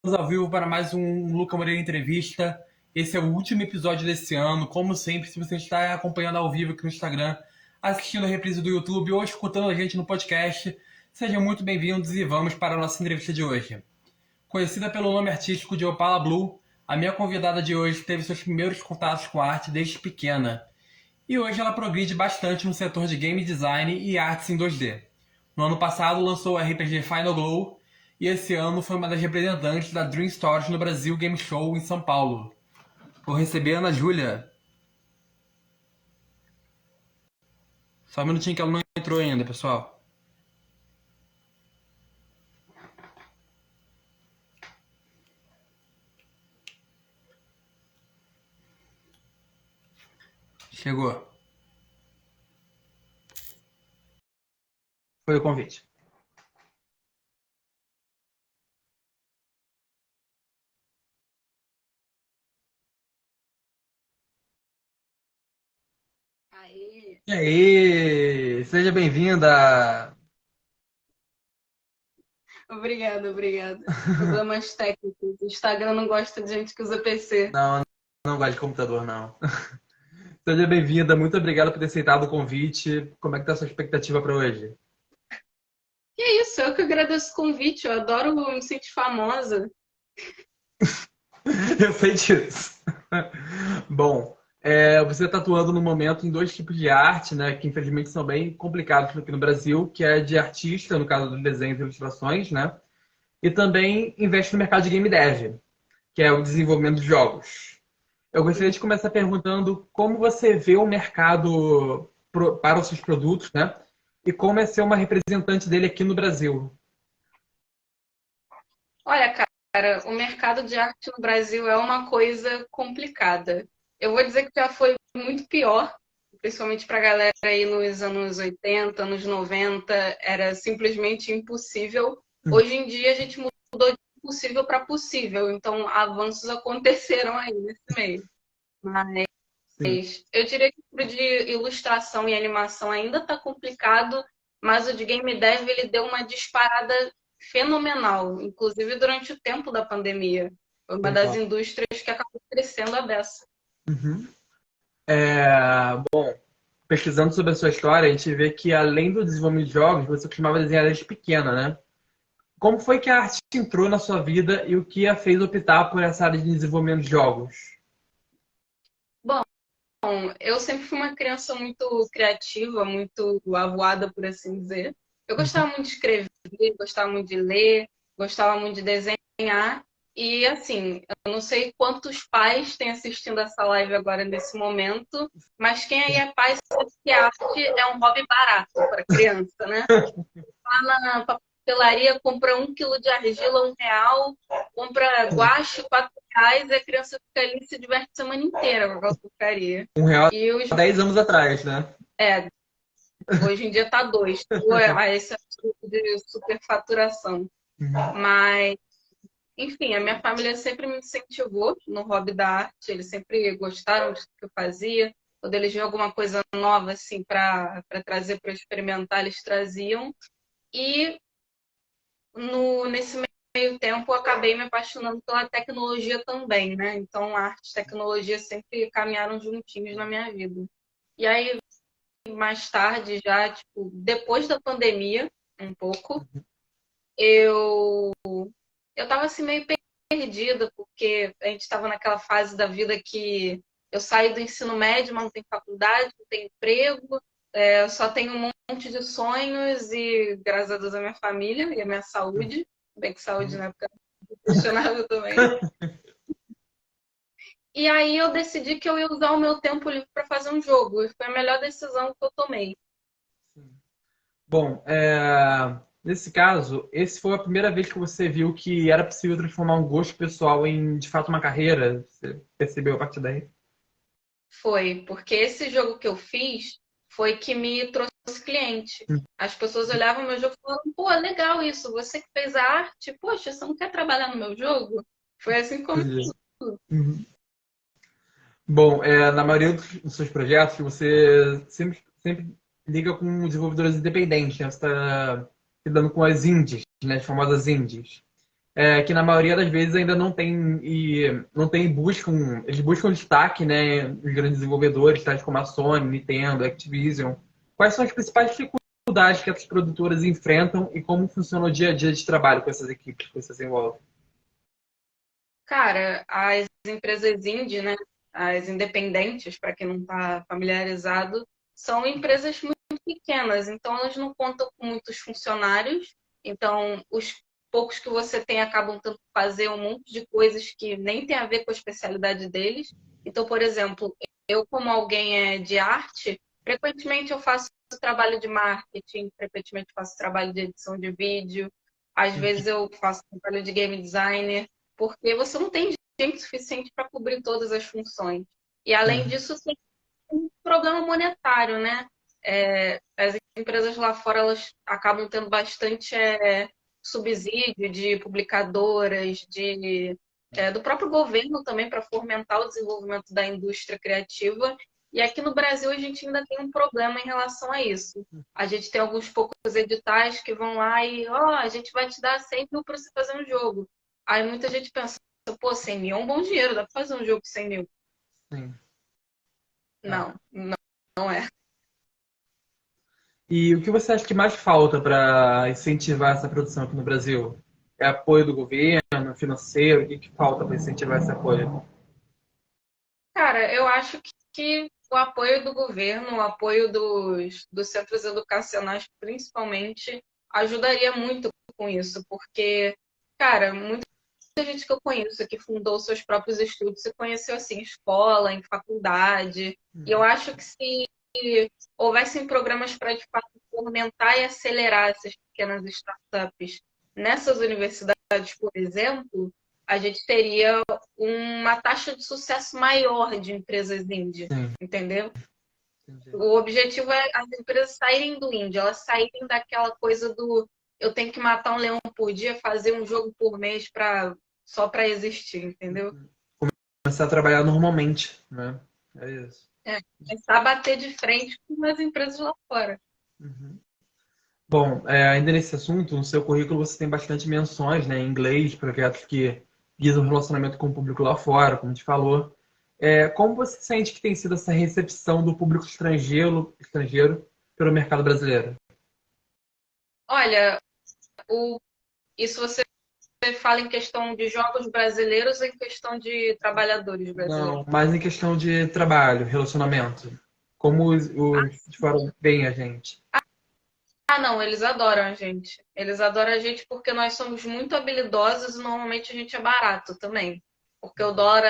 Ao vivo para mais um Luca Moreira Entrevista. Esse é o último episódio desse ano. Como sempre, se você está acompanhando ao vivo aqui no Instagram, assistindo a reprise do YouTube ou escutando a gente no podcast, sejam muito bem-vindos e vamos para a nossa entrevista de hoje. Conhecida pelo nome artístico de Opala Blue, a minha convidada de hoje teve seus primeiros contatos com arte desde pequena. E hoje ela progride bastante no setor de game design e artes em 2D. No ano passado lançou o RPG Final Glow e esse ano foi uma das representantes da Dream Stories no Brasil Game Show em São Paulo. Vou receber a Ana Júlia. Só um minutinho que ela não entrou ainda, pessoal. Chegou. Foi o convite. Aí, E aí? Seja bem-vinda! obrigada, obrigada. Problemas técnicos. O Instagram não gosta de gente que usa PC. Não, não gosto de computador, não. Seja bem-vinda, muito obrigado por ter aceitado o convite. Como é que tá a sua expectativa para hoje? E é isso, eu que agradeço o convite. Eu adoro me sentir famosa. Eu sei disso. Bom, você está atuando no momento em dois tipos de arte, né, que infelizmente são bem complicados aqui no Brasil, que é de artista, no caso do desenho e ilustrações, né, e também investe no mercado de game dev, que é o desenvolvimento de jogos. Eu gostaria de começar perguntando como você vê o mercado para os seus produtos, né, e como é ser uma representante dele aqui no Brasil. Olha, cara, o mercado de arte no Brasil é uma coisa complicada. Eu vou dizer que já foi muito pior, principalmente para a galera aí nos anos 80, anos 90, era simplesmente impossível. Hoje em dia a gente mudou de impossível para possível, então avanços aconteceram aí nesse meio. Mas Sim, eu diria que o de ilustração e animação ainda está complicado, mas o de game dev ele deu uma disparada fenomenal, inclusive durante o tempo da pandemia. Foi uma das legal. indústrias que acabou crescendo a beça. Uhum. Bom, pesquisando sobre a sua história, a gente vê que além do desenvolvimento de jogos, você costumava desenhar desde pequena, né? Como foi que a arte entrou na sua vida e o que a fez optar por essa área de desenvolvimento de jogos? Bom, eu sempre fui uma criança muito criativa, muito avoada, por assim dizer. Eu Uhum. gostava muito de escrever, gostava muito de ler, gostava muito de desenhar. E assim, eu não sei quantos pais têm assistindo essa live agora nesse momento, mas quem aí é pai sabe que a arte é um hobby barato para criança, né? Lá na papelaria, compra 1 quilo de argila, R$ 1, compra guache, R$ 4, e a criança fica ali e se diverte a semana inteira com aquela porcaria. R$ 1 E os, há 10 anos atrás, né? é, hoje em dia tá 2. A esse absurdo de superfaturação. Uhum. Mas, enfim, a minha família sempre me incentivou no hobby da arte. Eles sempre gostaram do que eu fazia. Quando eles viam alguma coisa nova, assim, para trazer para experimentar, eles traziam. E nesse meio tempo, eu acabei me apaixonando pela tecnologia também, né? Então, arte e tecnologia sempre caminharam juntinhos na minha vida. E aí, mais tarde, já, tipo, depois da pandemia, um pouco, eu eu tava assim meio perdida, porque a gente estava naquela fase da vida que eu saí do ensino médio, mas não tenho faculdade, não tenho emprego, eu só tenho um monte de sonhos e, graças a Deus, a minha família e a minha saúde, bem que saúde na época é questionável também. E aí eu decidi que eu ia usar o meu tempo livre para fazer um jogo, e foi a melhor decisão que eu tomei. Bom, nesse caso, esse foi a primeira vez que você viu que era possível transformar um gosto pessoal em, de fato, uma carreira? Você percebeu a partir daí? Foi, porque esse jogo que eu fiz foi que me trouxe cliente. As pessoas olhavam meu jogo e falavam, pô, legal isso, você que fez a arte, poxa, você não quer trabalhar no meu jogo? Foi assim como. Entendi. Uhum. Bom, na maioria dos seus projetos, você sempre liga com desenvolvedores independentes, né? Você está lidando com as indies, né? As famosas indies. que na maioria das vezes ainda não tem eles buscam destaque, né, os grandes desenvolvedores, tais como a Sony, Nintendo, Activision. Quais são as principais dificuldades que essas produtoras enfrentam e como funciona o dia a dia de trabalho com essas equipes que você se envolve? Cara, as empresas indie, né? As independentes, para quem não está familiarizado, são empresas muito pequenas, então elas não contam com muitos funcionários. Então, os poucos que você tem acabam tendo que fazer um monte de coisas que nem tem a ver com a especialidade deles. Então, por exemplo, eu, como alguém de arte, frequentemente eu faço trabalho de marketing, frequentemente faço trabalho de edição de vídeo, às vezes eu faço trabalho de game designer, porque você não tem gente suficiente para cobrir todas as funções. E além Uhum. disso, tem um problema monetário, né? As empresas lá fora elas acabam tendo bastante subsídio de publicadoras, do próprio governo também para fomentar o desenvolvimento da indústria criativa. E aqui no Brasil a gente ainda tem um problema em relação a isso. A gente tem alguns poucos editais que vão lá e, a gente vai te dar 100 mil para você fazer um jogo. Aí muita gente pensa, pô, 100 mil é um bom dinheiro, dá para fazer um jogo com 100 mil. Sim. É. Não, não, não é. E o que você acha que mais falta para incentivar essa produção aqui no Brasil? É apoio do governo, financeiro? O que falta para incentivar esse apoio? Cara, eu acho que o apoio do governo, o apoio dos centros educacionais, principalmente, ajudaria muito com isso, porque, cara, muita gente que eu conheço que fundou seus próprios estudos se conheceu assim, em escola, em faculdade, e eu acho que se houvessem programas para, de fato, fomentar e acelerar essas pequenas startups nessas universidades, por exemplo, a gente teria uma taxa de sucesso maior de empresas indie, Sim, entendeu? entendi. O objetivo é as empresas saírem do indie, elas saírem daquela coisa do eu tenho que matar um leão por dia, fazer um jogo por mês só para existir, entendeu? Começar a trabalhar normalmente, né? É isso. Começar a bater de frente com as empresas lá fora. Uhum. Bom, ainda nesse assunto, no seu currículo você tem bastante menções, né, em inglês, projetos que visam relacionamento com o público lá fora, como te falou. Como você sente que tem sido essa recepção do público estrangeiro pelo mercado brasileiro? Olha, isso você fala em questão de jogos brasileiros ou em questão de trabalhadores Não, brasileiros? mas em questão de trabalho, relacionamento. Como os de fora veem a gente. Ah, não, eles adoram a gente. Eles adoram a gente porque nós somos muito habilidosos e normalmente a gente é barato também. Porque o dólar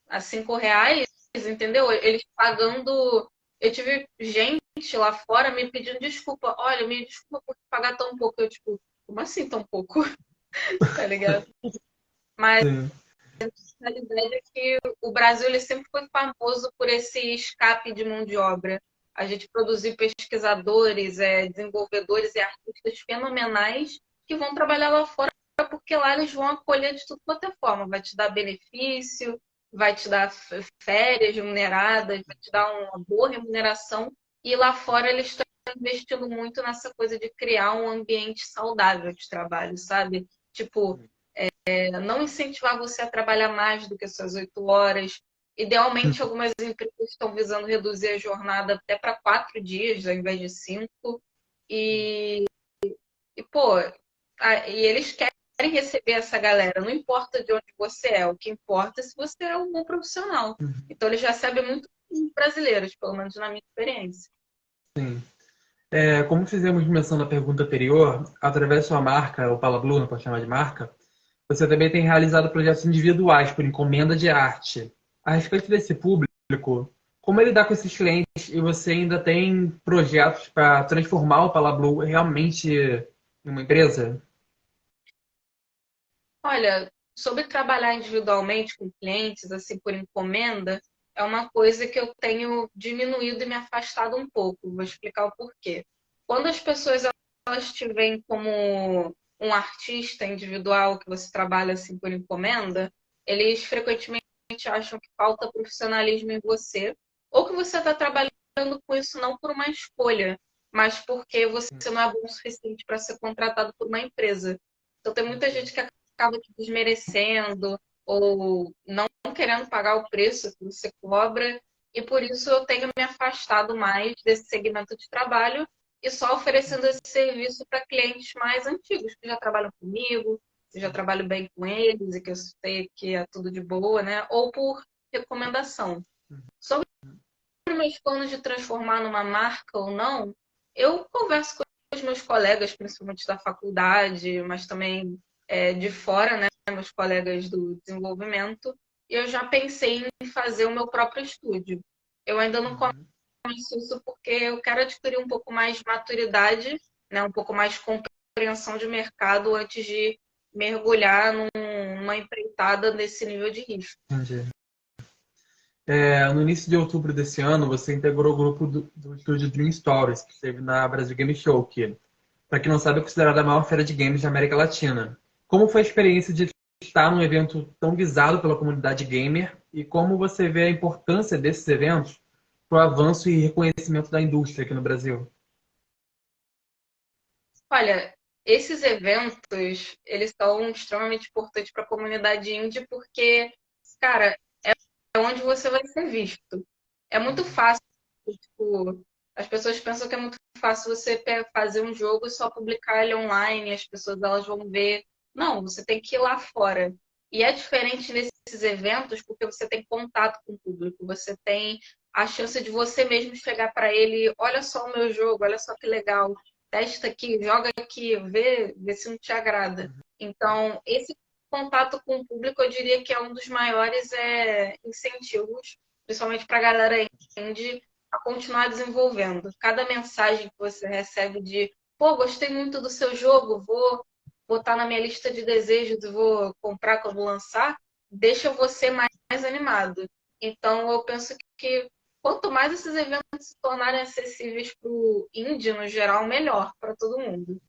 a cinco reais, entendeu? Eles pagando. Eu tive gente lá fora me pedindo desculpa. Olha, me desculpa por pagar tão pouco. Eu, tipo, como assim tão pouco? Tá ligado? Mas Sim. a realidade é que o Brasil ele sempre foi famoso por esse escape de mão de obra. A gente produzir pesquisadores, desenvolvedores e artistas fenomenais que vão trabalhar lá fora porque lá eles vão acolher de tudo quanto é forma. Vai te dar benefício, vai te dar férias remuneradas, vai te dar uma boa remuneração. E lá fora eles estão investindo muito nessa coisa de criar um ambiente saudável de trabalho, sabe? Tipo, não incentivar você a trabalhar mais do que suas 8 horas. Idealmente, algumas empresas estão visando reduzir a jornada até para 4 dias, ao invés de 5. E, pô, e eles querem receber essa galera. Não importa de onde você é, o que importa é se você é um bom profissional. Então, eles recebem muito brasileiros, pelo menos na minha experiência. Sim. Como fizemos menção na pergunta anterior, através da sua marca, o Pala Blue, não pode chamar de marca, você também tem realizado projetos individuais por encomenda de arte. A respeito desse público, como ele lidar com esses clientes e você ainda tem projetos para transformar o Pala Blue realmente em uma empresa? Olha, sobre trabalhar individualmente com clientes, assim, por encomenda, é uma coisa que eu tenho diminuído e me afastado um pouco. Vou explicar o porquê. Quando as pessoas elas te veem como um artista individual que você trabalha assim por encomenda, eles frequentemente acham que falta profissionalismo em você, ou que você está trabalhando com isso não por uma escolha, mas porque você não é bom o suficiente para ser contratado por uma empresa. Então tem muita gente que acaba desmerecendo ou não querendo pagar o preço que você cobra, e por isso eu tenho me afastado mais desse segmento de trabalho e só oferecendo esse serviço para clientes mais antigos, que já trabalham comigo, que já trabalho bem com eles e que eu sei que é tudo de boa, né? Ou por recomendação. Sobre meus planos de transformar numa marca ou não, eu converso com os meus colegas, principalmente da faculdade, mas também de fora, né? Meus colegas do desenvolvimento, e eu já pensei em fazer o meu próprio estúdio. Eu ainda não comecei isso porque eu quero adquirir um pouco mais de maturidade, né? Um pouco mais de compreensão de mercado antes de mergulhar numa empreitada nesse nível de risco. Entendi. No início de outubro desse ano, você integrou o grupo do estúdio Dream Stories, que esteve na Brasil Game Show, que, para quem não sabe, é considerada a maior feira de games da América Latina. Como foi a experiência de estar num evento tão visado pela comunidade gamer e como você vê a importância desses eventos para o avanço e reconhecimento da indústria aqui no Brasil? Olha, esses eventos, eles são extremamente importantes para a comunidade indie porque, cara, é onde você vai ser visto. É muito fácil, tipo, as pessoas pensam que é muito fácil você fazer um jogo e só publicar ele online, as pessoas elas vão ver. Não, você tem que ir lá fora. E é diferente nesses eventos porque você tem contato com o público, você tem a chance de você mesmo chegar para ele, olha só o meu jogo, olha só que legal, testa aqui, joga aqui, vê se não te agrada. Então, esse contato com o público, eu diria que é um dos maiores incentivos, principalmente para a galera indie, a continuar desenvolvendo. Cada mensagem que você recebe de, pô, gostei muito do seu jogo, vou botar na minha lista de desejos e vou comprar quando lançar, deixa você mais animado. Então, eu penso que quanto mais esses eventos se tornarem acessíveis para o indie, no geral, melhor para todo mundo.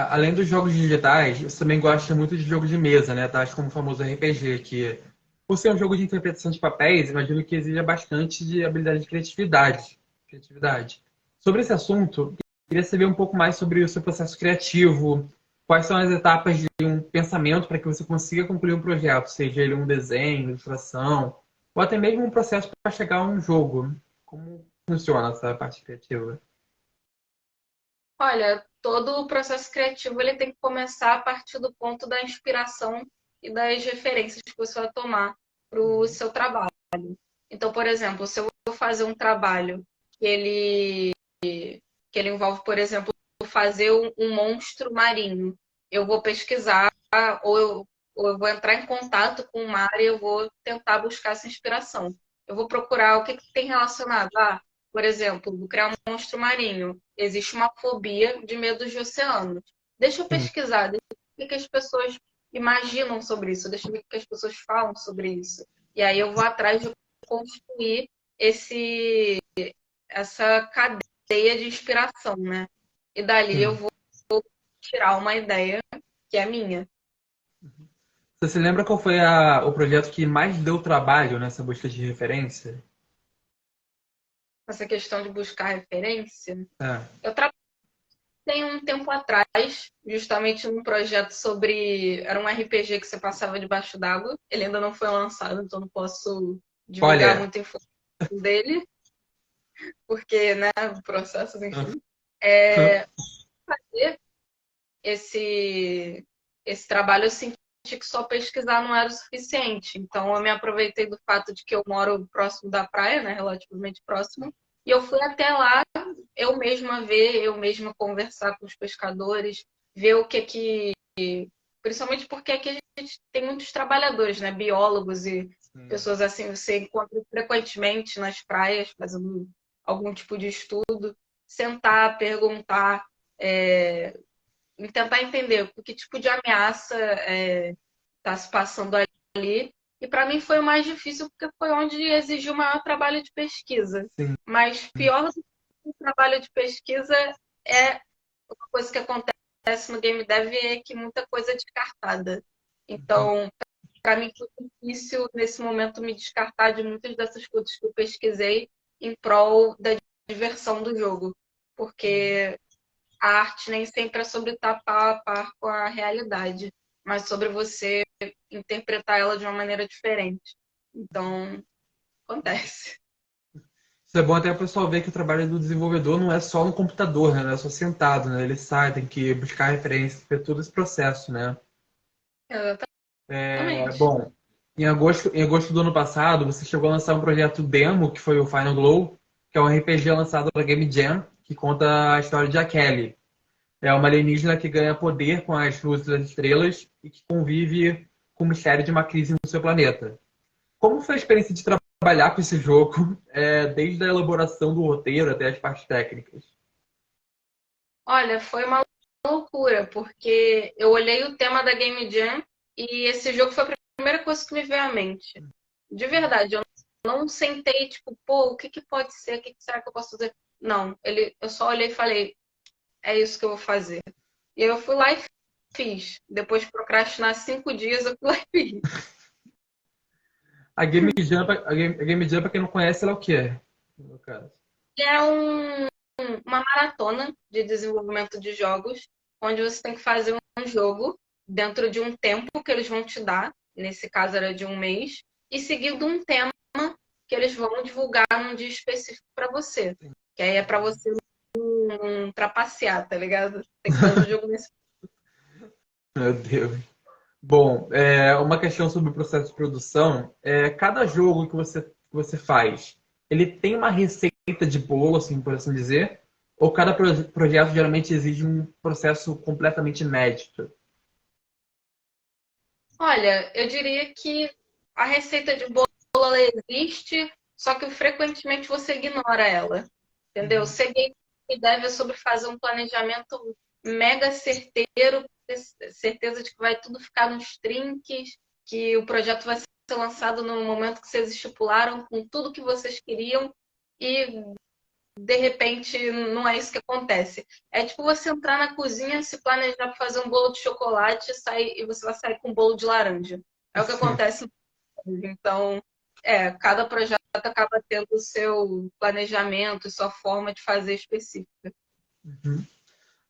Além dos jogos digitais, você também gosta muito de jogos de mesa, né? Tais como o famoso RPG, que, por ser um jogo de interpretação de papéis, imagino que exija bastante de habilidade de criatividade. Sobre esse assunto, queria saber um pouco mais sobre o seu processo criativo, quais são as etapas de um pensamento para que você consiga concluir um projeto, seja ele um desenho, ilustração, ou até mesmo um processo para chegar a um jogo. Como funciona essa parte criativa? Olha, todo o processo criativo ele tem que começar a partir do ponto da inspiração e das referências que você vai tomar para o seu trabalho. Então, por exemplo, se eu vou fazer um trabalho que ele envolve, por exemplo, fazer um monstro marinho, eu vou pesquisar ou eu vou entrar em contato com uma área e eu vou tentar buscar essa inspiração. Eu vou procurar o que tem relacionado. Por exemplo, vou criar um monstro marinho. Existe uma fobia de medos de oceanos. Deixa eu pesquisar, deixa eu ver o que as pessoas imaginam sobre isso, deixa eu ver o que as pessoas falam sobre isso. E aí eu vou atrás de construir essa cadeia de inspiração, né? E dali eu Sim. vou tirar uma ideia que é minha. Você se lembra qual foi o projeto que mais deu trabalho nessa busca de referência? Essa questão de buscar referência. É. Eu trabalhei um tempo atrás, justamente num projeto sobre. Era um RPG que você passava debaixo d'água. Ele ainda não foi lançado, então não posso divulgar Olha, muita informação dele, porque, né, processos, enfim. Fazer esse trabalho, eu senti que só pesquisar não era o suficiente. Então, eu me aproveitei do fato de que eu moro próximo da praia, né, relativamente próximo, e eu fui até lá, eu mesma ver, eu mesma conversar com os pescadores, ver o que principalmente porque aqui a gente tem muitos trabalhadores, né, biólogos e pessoas assim, você encontra frequentemente nas praias fazendo algum tipo de estudo, sentar, perguntar, e tentar entender o que tipo de ameaça está se passando ali. E para mim foi o mais difícil porque foi onde exigiu o maior trabalho de pesquisa. sim. Mas pior do que o trabalho de pesquisa é uma coisa que acontece no game dev é que muita coisa é descartada. Então, para mim foi difícil nesse momento me descartar de muitas dessas coisas que eu pesquisei em prol da diversão do jogo. Porque a arte nem sempre é sobre estar pau a par com a realidade, mas sobre você interpretar ela de uma maneira diferente. Então, acontece. Isso é bom até o pessoal ver que o trabalho do desenvolvedor não é só no computador, né? Não é só sentado, né? Ele sai, tem que buscar referências, ver todo esse processo, né? Exatamente. Bom, em agosto do ano passado, você chegou a lançar um projeto demo, que foi o Final Glow, que é um RPG lançado pela Game Jam, que conta a história de Akeli. É uma alienígena que ganha poder com as luzes das estrelas e que convive com o mistério de uma crise no seu planeta. Como foi a experiência de trabalhar com esse jogo, desde a elaboração do roteiro até as partes técnicas? Olha, foi uma loucura, porque eu olhei o tema da Game Jam e esse jogo foi a primeira coisa que me veio à mente. De verdade, eu não sentei, tipo, pô, o que que pode ser? O que que será que eu posso fazer? Não, eu só olhei e falei, é isso que eu vou fazer. E aí eu fui lá e fiz. Depois de procrastinar 5 dias, eu fui lá e fiz. A Game Jam, pra quem não conhece, ela é o quê? No caso. É uma maratona de desenvolvimento de jogos, onde você tem que fazer um jogo dentro de um tempo que eles vão te dar, nesse caso era de um mês, e seguindo um tema que eles vão divulgar num dia específico para você. Que aí é para você não trapacear, tá ligado? Tem que fazer o jogo nesse. Meu Deus. Bom, uma questão sobre o processo de produção. Cada jogo que você faz, ele tem uma receita de bolo, assim, por assim dizer? Ou cada projeto geralmente exige um processo completamente inédito? Olha, eu diria que a receita de bolo ela existe, só que frequentemente você ignora ela. Entendeu? Uhum. Ser gay deve sobre fazer um planejamento mega certeiro, ter certeza de que vai tudo ficar nos trinques, que o projeto vai ser lançado no momento que vocês estipularam, com tudo que vocês queriam, e de repente não é isso que acontece. É tipo você entrar na cozinha, se planejar para fazer um bolo de chocolate e você vai sair com um bolo de laranja. É o que Sim. acontece. Então, cada projeto acaba tendo o seu planejamento e sua forma de fazer específica. Uhum.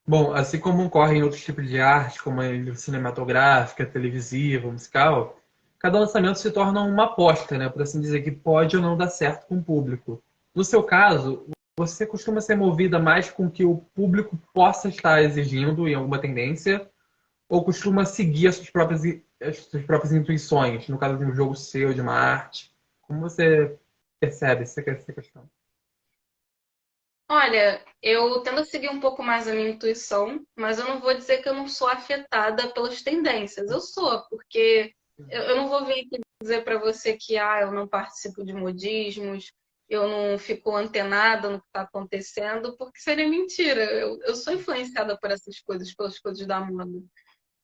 Bom, assim como ocorre em outros tipos de arte, como a cinematográfica, televisiva, musical, cada lançamento se torna uma aposta, né? Por assim dizer, que pode ou não dar certo com o público. No seu caso, você costuma ser movida mais com o que o público possa estar exigindo em alguma tendência, ou costuma seguir as suas próprias intuições, no caso de um jogo seu, de uma arte? Como você percebe essa questão? Olha, eu tendo a seguir um pouco mais a minha intuição, mas eu não vou dizer que eu não sou afetada pelas tendências. Eu sou, porque eu não vou vir aqui dizer para você que eu não participo de modismos, eu não fico antenada no que está acontecendo, porque seria mentira. Eu sou influenciada por essas coisas, pelas coisas da moda.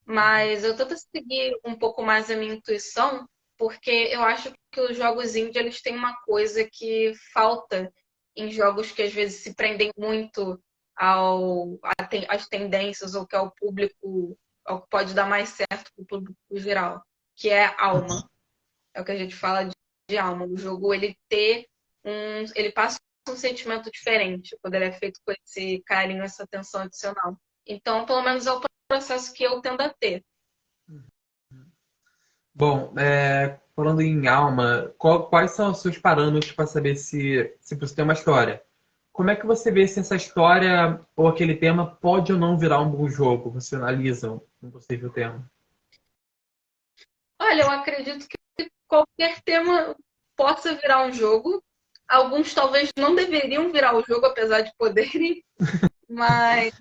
Mas eu tento seguir um pouco mais a minha intuição, porque eu acho que os jogos indie eles têm uma coisa que falta em jogos que às vezes se prendem muito às tendências ou que ao público, ao que pode dar mais certo para o público geral, que é alma. É o que a gente fala de alma. O jogo ele passa um sentimento diferente quando ele é feito com esse carinho, essa atenção adicional. Então, pelo menos é o processo que eu tendo a ter. Bom, falando em alma, quais são os seus parâmetros para saber se você tem uma história? Como é que você vê se essa história ou aquele tema pode ou não virar um bom jogo? Você analisa um possível tema. Olha, eu acredito que qualquer tema possa virar um jogo. Alguns talvez não deveriam virar o jogo, apesar de poderem, mas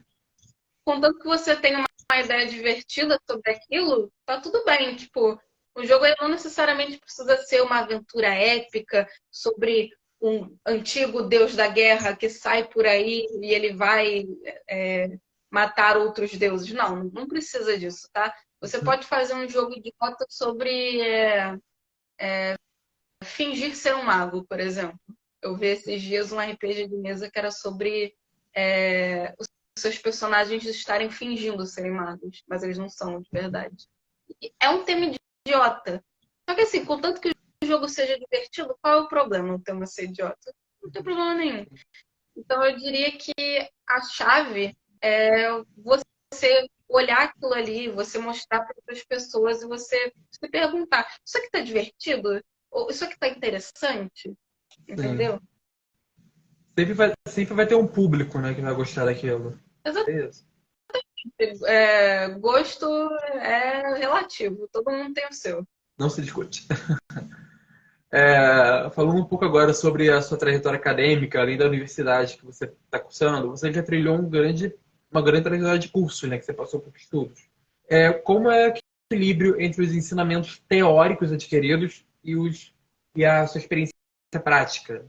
contanto que você tenha uma ideia divertida sobre aquilo, tá tudo bem. Tipo, o jogo ele não necessariamente precisa ser uma aventura épica sobre um antigo deus da guerra que sai por aí e ele vai matar outros deuses. Não, não precisa disso, tá? Você pode fazer um jogo idiota sobre fingir ser um mago, por exemplo. Eu vi esses dias um RPG de mesa que era sobre os seus personagens estarem fingindo serem magos, mas eles não são de verdade. É um tema idiota. Só que assim, contanto que o jogo seja divertido, qual é o problema o tema ser idiota? Não tem problema nenhum. Então eu diria que a chave você olhar aquilo ali, você mostrar para outras pessoas e você se perguntar: isso aqui tá divertido? Ou isso aqui tá interessante? Sim. Entendeu? Sempre vai ter um público, né, que vai gostar daquilo. É isso. Gosto é relativo, todo mundo tem o seu. Não se discute. Falando um pouco agora sobre a sua trajetória acadêmica, além da universidade que você está cursando, você já trilhou uma grande trajetória de cursos, né, que você passou por estudos. Como é o equilíbrio entre os ensinamentos teóricos adquiridos e a sua experiência prática?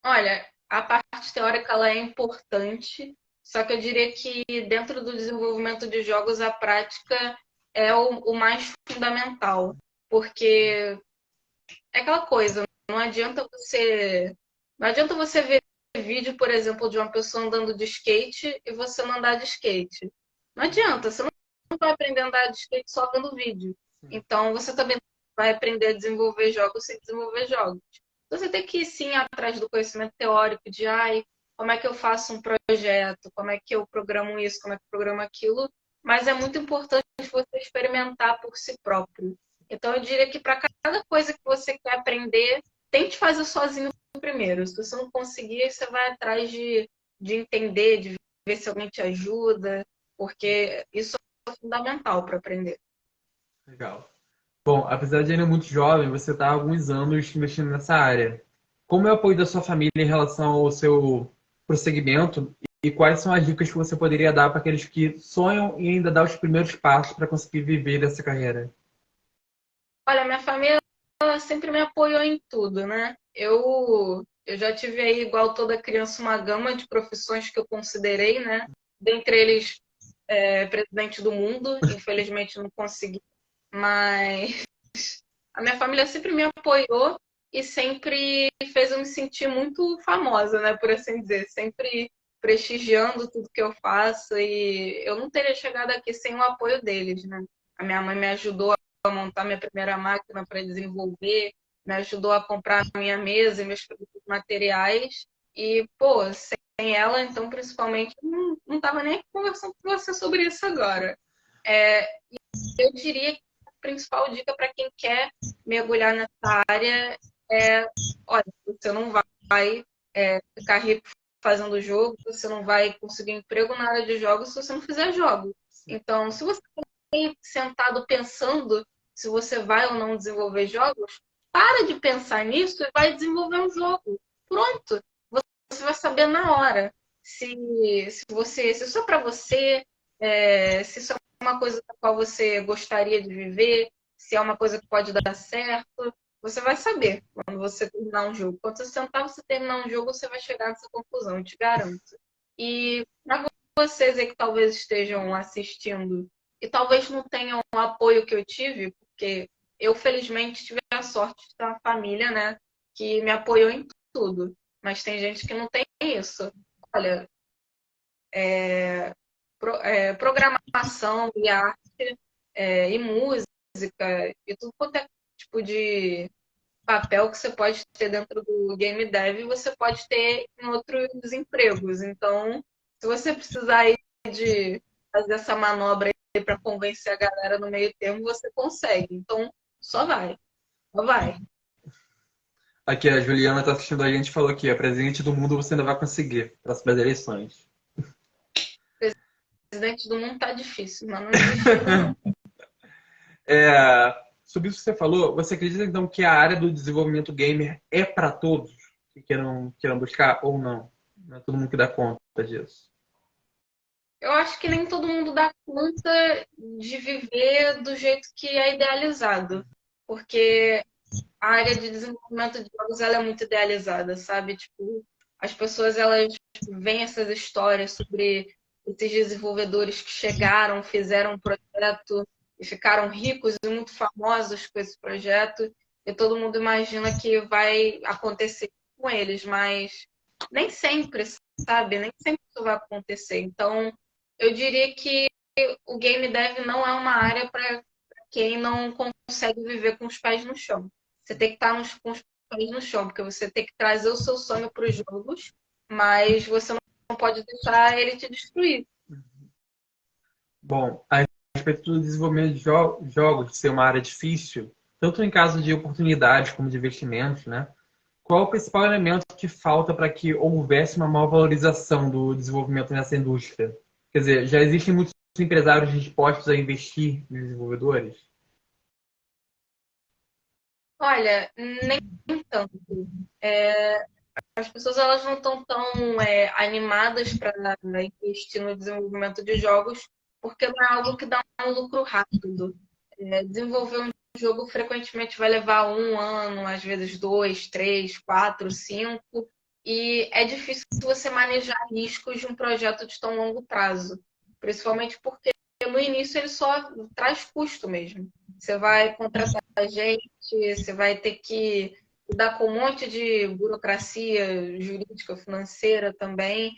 Olha, a parte teórica ela é importante, só que eu diria que dentro do desenvolvimento de jogos a prática é o mais fundamental, porque é aquela coisa, não adianta você ver vídeo, por exemplo, de uma pessoa andando de skate e você não andar de skate. Não adianta, você não vai aprender a andar de skate só vendo vídeo. Então, você também vai aprender a desenvolver jogos sem desenvolver jogos. Você tem que ir sim atrás do conhecimento teórico de como é que eu faço um projeto, como é que eu programo isso, como é que eu programo aquilo, mas é muito importante você experimentar por si próprio. Então, eu diria que para cada coisa que você quer aprender, tente fazer sozinho primeiro. Se você não conseguir, você vai atrás de entender, de ver se alguém te ajuda, porque isso é fundamental para aprender. Legal. Bom, apesar de ainda muito jovem, você está há alguns anos investindo nessa área. Como é o apoio da sua família em relação ao seu prosseguimento e quais são as dicas que você poderia dar para aqueles que sonham e ainda dar os primeiros passos para conseguir viver dessa carreira? Olha, minha família ela sempre me apoiou em tudo, né? Eu já tive aí, igual toda criança, uma gama de profissões que eu considerei, né? Dentre eles, presidente do mundo, infelizmente não consegui, mas a minha família sempre me apoiou e sempre fez eu me sentir muito famosa, né? Por assim dizer, sempre prestigiando tudo que eu faço e eu não teria chegado aqui sem o apoio deles, né? A minha mãe me ajudou a montar minha primeira máquina para desenvolver, me ajudou a comprar a minha mesa e meus produtos materiais e, pô, sem ela, então, principalmente, não tava nem conversando com você sobre isso agora. É, eu diria que a principal dica para quem quer mergulhar nessa área é, olha, você não vai ficar rico fazendo jogo, você não vai conseguir emprego na área de jogos se você não fizer jogo. Então, se você tem sentado pensando se você vai ou não desenvolver jogos, para de pensar nisso e vai desenvolver um jogo. Pronto, você vai saber na hora se isso é para você, se isso é uma coisa com a qual você gostaria de viver, se é uma coisa que pode dar certo. Você vai saber quando você terminar um jogo. Quando você sentar, você terminar um jogo, você vai chegar nessa conclusão, eu te garanto. E para vocês aí que talvez estejam assistindo e talvez não tenham o apoio que eu tive, porque eu felizmente tive a sorte de ter uma família, né, que me apoiou em tudo. Mas tem gente que não tem isso. Olha, programação e arte e música e tudo quanto é tipo de papel que você pode ter dentro do game dev, você pode ter em outros empregos. Então, se você precisar aí de fazer essa manobra para convencer a galera no meio termo, você consegue. Então, só vai, só vai. Aqui, a Juliana está assistindo a gente e falou que a presidente do mundo você ainda vai conseguir, próximas eleições. Presidente do mundo tá difícil, mas não desiste ainda não. Sobre isso que você falou, você acredita então que a área do desenvolvimento gamer é para todos que queiram buscar ou não? Não é todo mundo que dá conta disso. Eu acho que nem todo mundo dá conta de viver do jeito que é idealizado, porque a área de desenvolvimento de jogos ela é muito idealizada, sabe? Tipo, as pessoas elas veem essas histórias sobre esses desenvolvedores que chegaram, fizeram um projeto e ficaram ricos e muito famosos com esse projeto, e todo mundo imagina que vai acontecer com eles, mas nem sempre, sabe? Nem sempre isso vai acontecer. Então, eu diria que o game dev não é uma área para quem não consegue viver com os pés no chão. Você tem que estar com os pés no chão, porque você tem que trazer o seu sonho para os jogos, mas você pode deixar ele te destruir. Bom, a respeito do desenvolvimento de jogos ser uma área difícil, tanto em caso de oportunidades como de investimentos, né? Qual o principal elemento que falta para que houvesse uma maior valorização do desenvolvimento nessa indústria? Quer dizer, já existem muitos empresários dispostos a investir nos desenvolvedores? Olha, nem tanto. É, as pessoas elas não estão tão animadas para investir no desenvolvimento de jogos, porque não é algo que dá um lucro rápido. Desenvolver um jogo frequentemente vai levar 1 ano, às vezes 2, 3, 4, 5, e é difícil você manejar riscos de um projeto de tão longo prazo, principalmente porque no início ele só traz custo mesmo. Você vai contratar gente, você vai ter que lidar com um monte de burocracia jurídica, financeira também,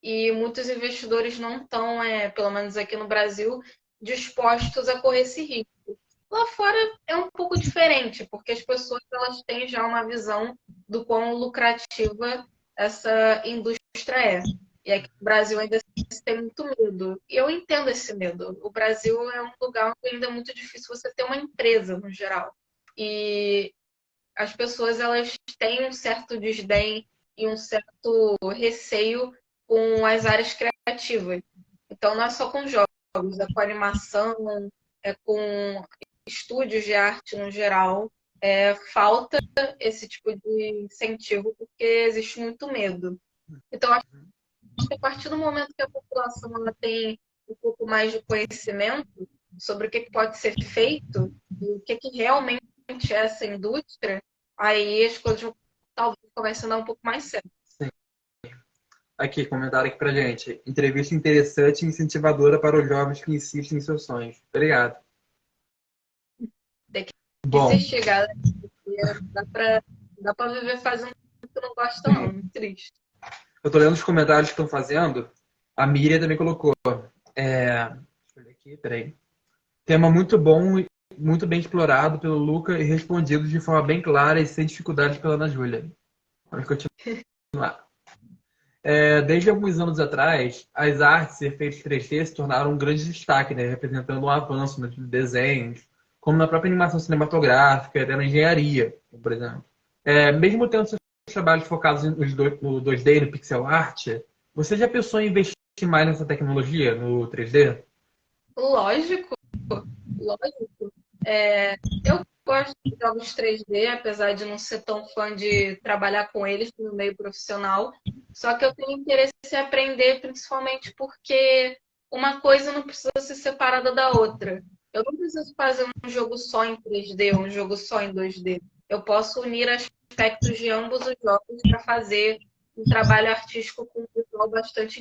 e muitos investidores não estão, pelo menos aqui no Brasil, dispostos a correr esse risco. Lá fora é um pouco diferente, porque as pessoas elas têm já uma visão do quão lucrativa essa indústria é. E aqui no Brasil ainda se tem muito medo. E eu entendo esse medo. O Brasil é um lugar onde ainda é muito difícil você ter uma empresa, no geral. E as pessoas elas têm um certo desdém e um certo receio com as áreas criativas. Então, não é só com jogos, é com animação, é com estúdios de arte no geral. Falta esse tipo de incentivo porque existe muito medo. Então, acho que a partir do momento que a população ela tem um pouco mais de conhecimento sobre o que pode ser feito e o que realmente é essa indústria, aí as coisas talvez comecem a dar um pouco mais certo. Sim. Aqui, comentário aqui pra gente. Entrevista interessante e incentivadora para os jovens que insistem em seus sonhos. Obrigado. Tem que Bom, ser chegada, dá pra viver fazendo o que não gosta, não. Muito triste. eu tô lendo os comentários que estão fazendo. A Miriam também colocou. Deixa eu ver aqui, peraí. Tema muito bom, muito bem explorado pelo Luca e respondido de forma bem clara e sem dificuldades pela Ana Júlia. Vamos continuar. Desde alguns anos atrás, as artes e efeitos 3D se tornaram um grande destaque, né, representando um avanço nos desenhos, como na própria animação cinematográfica, até na engenharia, por exemplo. Mesmo tendo seus trabalhos focados no 2D e no pixel art, você já pensou em investir mais nessa tecnologia, no 3D? Lógico, lógico. Eu gosto de jogos 3D, apesar de não ser tão fã de trabalhar com eles no meio profissional. Só que eu tenho interesse em aprender, principalmente porque uma coisa não precisa ser separada da outra. Eu não preciso fazer um jogo só em 3D, um jogo só em 2D. Eu posso unir aspectos de ambos os jogos para fazer um trabalho artístico com um visual bastante